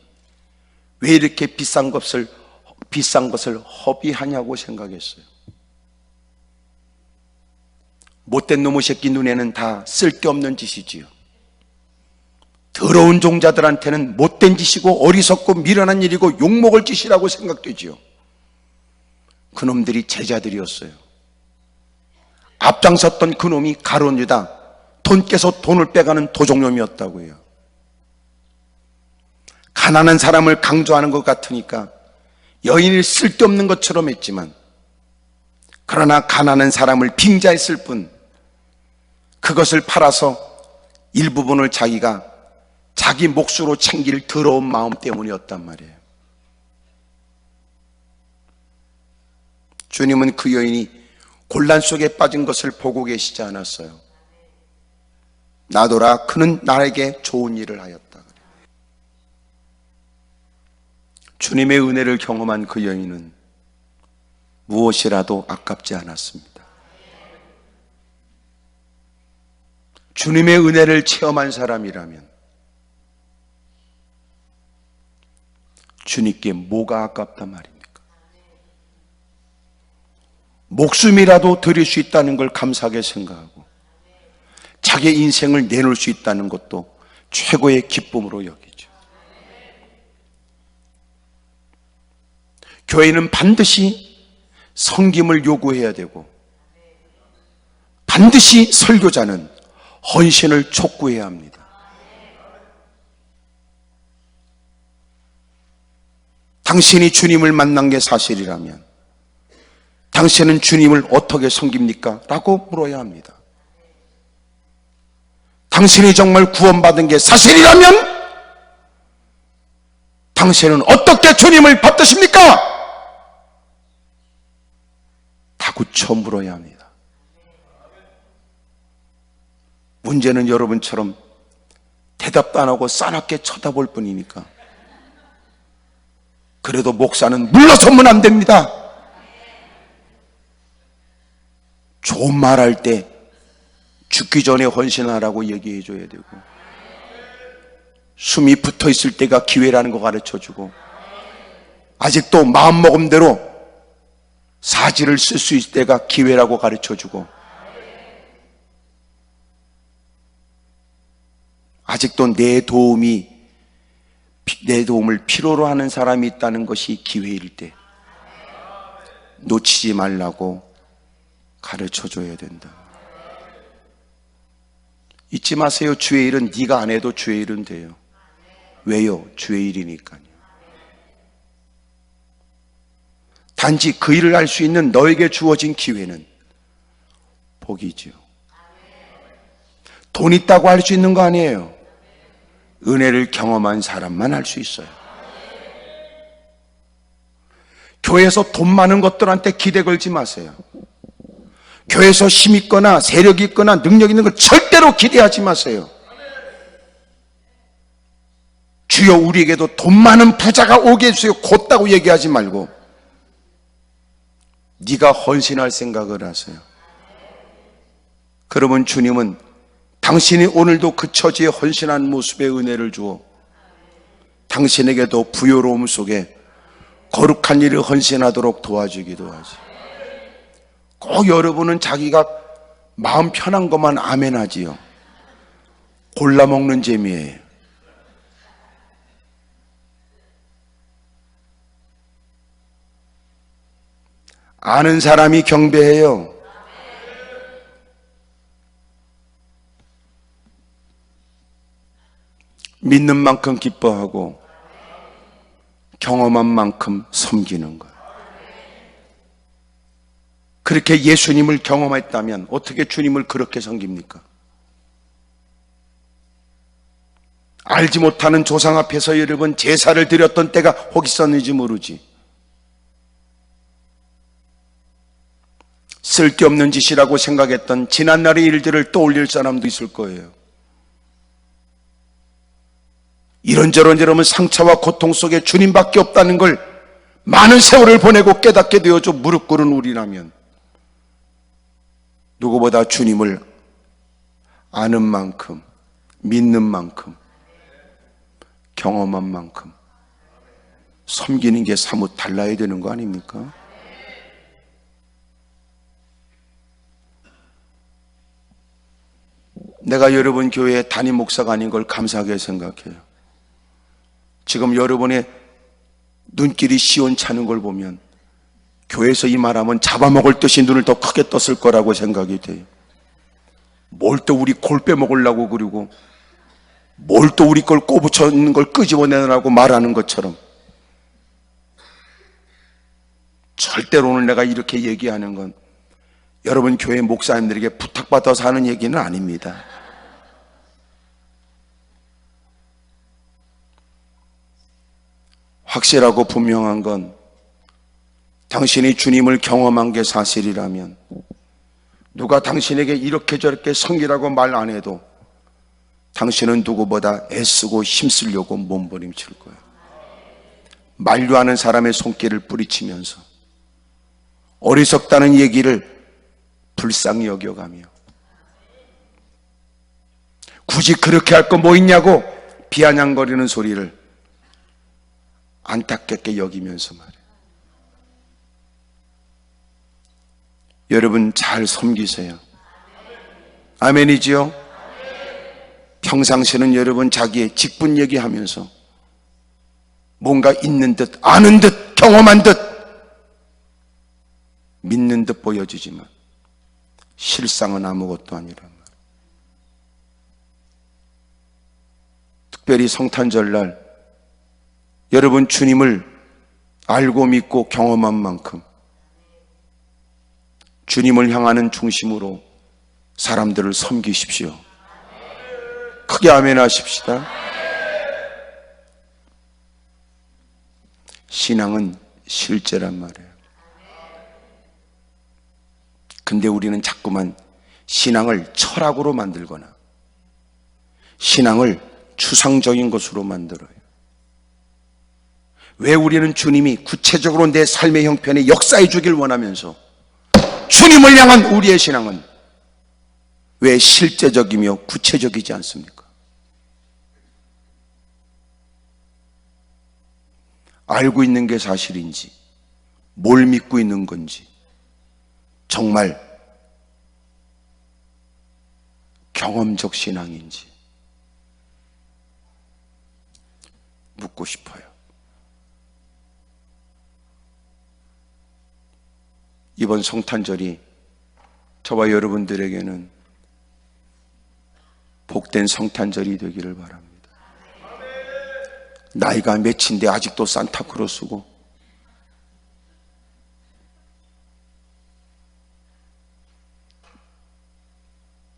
왜 이렇게 비싼 것을 허비하냐고 생각했어요. 못된 놈의 새끼 눈에는 다 쓸데없는 짓이지요. 더러운 종자들한테는 못된 짓이고 어리석고 미련한 일이고 욕먹을 짓이라고 생각되지요. 그놈들이 제자들이었어요. 앞장섰던 그놈이 가룟 유다, 돈 깨서 돈을 빼가는 도적놈이었다고 해요. 가난한 사람을 강조하는 것 같으니까 여인이 쓸데없는 것처럼 했지만, 그러나 가난한 사람을 빙자했을 뿐 그것을 팔아서 일부분을 자기가 자기 몫으로 챙길 더러운 마음 때문이었단 말이에요. 주님은 그 여인이 곤란 속에 빠진 것을 보고 계시지 않았어요. 나더라 그는 나에게 좋은 일을 하였다. 주님의 은혜를 경험한 그 여인은 무엇이라도 아깝지 않았습니다. 주님의 은혜를 체험한 사람이라면 주님께 뭐가 아깝단 말입니까? 목숨이라도 드릴 수 있다는 걸 감사하게 생각하고 자기 인생을 내놓을 수 있다는 것도 최고의 기쁨으로 여기죠. 교회는 반드시 섬김을 요구해야 되고 반드시 설교자는 헌신을 촉구해야 합니다. 당신이 주님을 만난 게 사실이라면 당신은 주님을 어떻게 섬깁니까? 라고 물어야 합니다. 당신이 정말 구원받은 게 사실이라면 당신은 어떻게 주님을 받으십니까? 다구쳐 물어야 합니다. 문제는 여러분처럼 대답도 안 하고 싸납게 쳐다볼 뿐이니까. 그래도 목사는 물러서면 안 됩니다. 좋은 말 할 때 죽기 전에 헌신하라고 얘기해 줘야 되고, 숨이 붙어 있을 때가 기회라는 거 가르쳐 주고, 아직도 마음먹음대로 사지를 쓸 수 있을 때가 기회라고 가르쳐 주고, 아직도 내 도움을 필요로 하는 사람이 있다는 것이 기회일 때 놓치지 말라고 가르쳐 줘야 된다. 잊지 마세요. 주의 일은 네가 안 해도 주의 일은 돼요. 왜요? 주의 일이니까요. 단지 그 일을 할 수 있는 너에게 주어진 기회는 복이지요. 돈 있다고 할 수 있는 거 아니에요. 은혜를 경험한 사람만 할 수 있어요. 교회에서 돈 많은 것들한테 기대 걸지 마세요. 교회에서 힘 있거나 세력이 있거나 능력 있는 걸 절대로 기대하지 마세요. 주여 우리에게도 돈 많은 부자가 오게 해주세요 곧다고 얘기하지 말고 네가 헌신할 생각을 하세요. 그러면 주님은 당신이 오늘도 그 처지에 헌신한 모습의 은혜를 주어 당신에게도 부요로움 속에 거룩한 일을 헌신하도록 도와주기도 하지. 꼭 여러분은 자기가 마음 편한 것만 아멘 하지요. 골라 먹는 재미예요. 아는 사람이 경배해요. 믿는 만큼 기뻐하고 경험한 만큼 섬기는 것. 그렇게 예수님을 경험했다면 어떻게 주님을 그렇게 섬깁니까? 알지 못하는 조상 앞에서 여러분 제사를 드렸던 때가 혹 있었는지 모르지. 쓸데없는 짓이라고 생각했던 지난날의 일들을 떠올릴 사람도 있을 거예요. 이런저런 여러분 상처와 고통 속에 주님밖에 없다는 걸 많은 세월을 보내고 깨닫게 되어져 무릎 꿇은 우리라면 누구보다 주님을 아는 만큼, 믿는 만큼, 경험한 만큼 섬기는 게 사뭇 달라야 되는 거 아닙니까? 내가 여러분 교회에 담임 목사가 아닌 걸 감사하게 생각해요. 지금 여러분의 눈길이 시원찮은 걸 보면 교회에서 이 말하면 잡아먹을 듯이 눈을 더 크게 떴을 거라고 생각이 돼요. 뭘 또 우리 골 빼먹으려고 그러고 뭘 또 우리 걸 꼬부쳐 있는 걸 끄집어내라고 말하는 것처럼 절대로 오늘 내가 이렇게 얘기하는 건 여러분 교회 목사님들에게 부탁받아서 하는 얘기는 아닙니다. 확실하고 분명한 건 당신이 주님을 경험한 게 사실이라면 누가 당신에게 이렇게 저렇게 섬기라고 말 안 해도 당신은 누구보다 애쓰고 힘쓰려고 몸부림칠 거예요. 만류하는 사람의 손길을 뿌리치면서 어리석다는 얘기를 불쌍히 여겨가며 굳이 그렇게 할 거 뭐 있냐고 비아냥거리는 소리를 안타깝게 여기면서 말해요. 여러분 잘 섬기세요. 아멘이지요? 평상시는 여러분 자기의 직분 얘기하면서 뭔가 있는 듯 아는 듯 경험한 듯 믿는 듯 보여지지만 실상은 아무것도 아니란 말이에요. 특별히 성탄절날 여러분 주님을 알고 믿고 경험한 만큼 주님을 향하는 중심으로 사람들을 섬기십시오. 크게 아멘 하십시다. 신앙은 실제란 말이에요. 근데 우리는 자꾸만 신앙을 철학으로 만들거나 신앙을 추상적인 것으로 만들어요. 왜 우리는 주님이 구체적으로 내 삶의 형편에 역사해 주길 원하면서 주님을 향한 우리의 신앙은 왜 실제적이며 구체적이지 않습니까? 알고 있는 게 사실인지 뭘 믿고 있는 건지 정말 경험적 신앙인지 묻고 싶어요. 이번 성탄절이 저와 여러분들에게는 복된 성탄절이 되기를 바랍니다. 나이가 몇인데 아직도 산타크로스고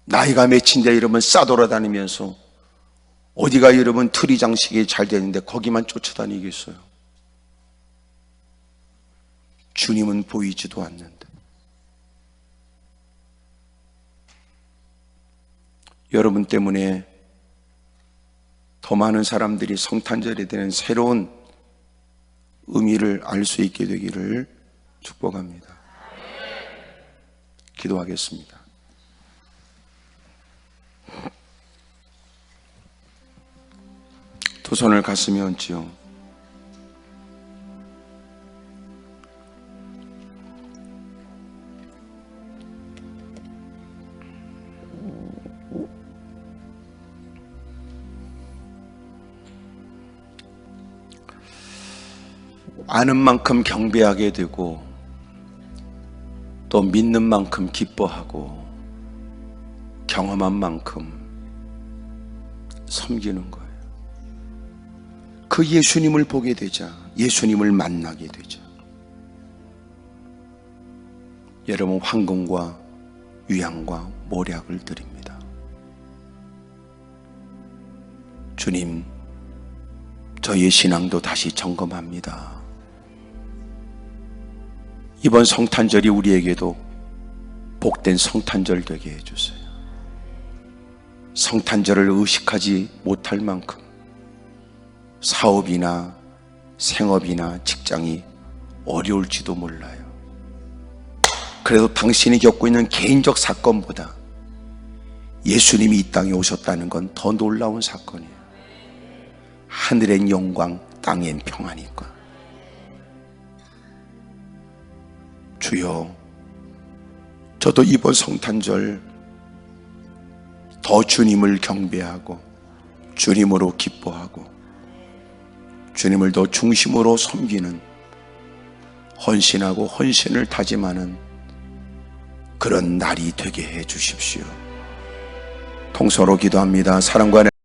나이가 몇인데 여러분 싸돌아다니면서 어디가 여러분 트리 장식이 잘 되는데 거기만 쫓아다니겠어요? 주님은 보이지도 않는데. 여러분 때문에 더 많은 사람들이 성탄절에 대한 새로운 의미를 알 수 있게 되기를 축복합니다. 기도하겠습니다. 두 손을 가슴에 얹지요. 아는 만큼 경배하게 되고 또 믿는 만큼 기뻐하고 경험한 만큼 섬기는 거예요. 그 예수님을 보게 되자, 예수님을 만나게 되자 여러분 황금과 유향과 모략을 드립니다. 주님, 저희의 신앙도 다시 점검합니다. 이번 성탄절이 우리에게도 복된 성탄절 되게 해주세요. 성탄절을 의식하지 못할 만큼 사업이나 생업이나 직장이 어려울지도 몰라요. 그래도 당신이 겪고 있는 개인적 사건보다 예수님이 이 땅에 오셨다는 건 더 놀라운 사건이에요. 하늘엔 영광, 땅엔 평안이니까. 주여, 저도 이번 성탄절 더 주님을 경배하고 주님으로 기뻐하고 주님을 더 중심으로 섬기는 헌신하고 헌신을 다짐하는 그런 날이 되게 해 주십시오. 통서로 기도합니다. 사랑과